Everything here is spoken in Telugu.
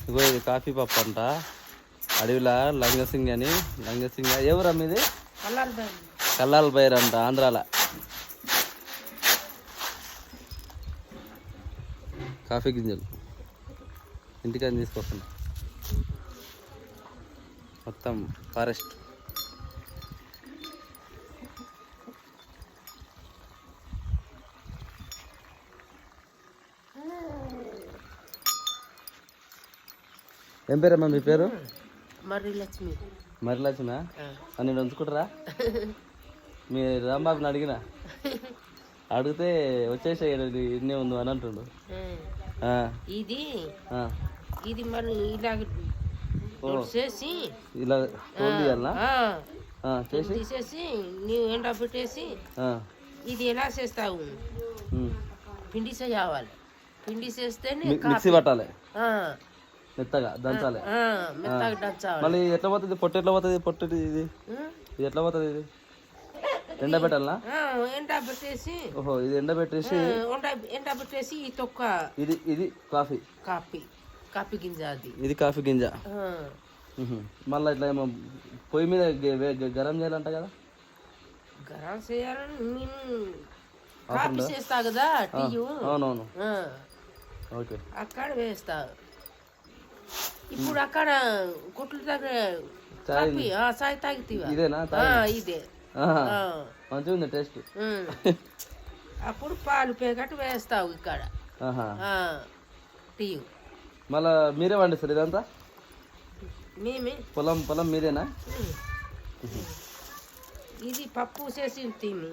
ఇగో ఇది కాఫీ పప్పు అంట. అడవిలా లంగసింగ్ అని. లంగసింగ్ ఎవరు అమ్మేది? కల్లాల బైర్ అంట ఆంధ్రాల. కాఫీ గింజలు ఇంటికని తీసుకొస్తున్నా. మొత్తం ఫారెస్ట్. ఏం పేరమ్మా మీ పేరు? మర్రిలక్ష్మి. మర్రిలక్ష్మి నేను ఉంచుకుంటారా? మీ రాంబాబుని అడిగితే వచ్చేసాయి ఇన్నే ఉంది అని అంటుండు. ఇది ఇది మరి ఇలాగ చేసి ఇలా తీయాలనా? తీసేసి నీవు ఎండ పెట్టేసి ఇది ఎలా చేస్తావు? పిండి చేయాలి. పిండి చేస్తే మిక్సీ పట్టాలి, మెత్తగా దంచాలి. మెత్తగా దంచాలి. మళ్ళీ ఎట్లా పోతుంది? పొట్టు ఎట్లా పోతుంది? పొట్టు ఇది ఎట్లా పోతుంది? ఇది ఎండబెట్టాలనా? ఎండబెట్టేసి. ఓహో, ఇది ఎండబెట్టేసి ఎండబెట్టేసి ఈ తొక్క. ఇది ఇది కాఫీ కాఫీ కాఫీ గింజ. అది ఇది కాఫీ గింజ. మళ్ళీ ఇట్లా ఏమో పొయ్యి మీద గరం చేయాలంట కదా? గరం చేయాలని నేను కాఫీ చేస్తా కదా టీ. అవునవును, ఓకే. అక్కడ వేస్తా. ఇప్పుడు అక్కడ గుట్లు దగ్గర చాయ్ తాగితీవా? ఇదేనా? ఇదే మంచిగా ఉంది టేస్ట్. అప్పుడు పాలు ప్యాకెట్ వేస్తావు ఇక్కడ టీ. మళ్ళా మీరే వండిస్తారు ఇదంతా? మేమే. పొలం మీదేనా? ఇది పప్పు చేసి తిను.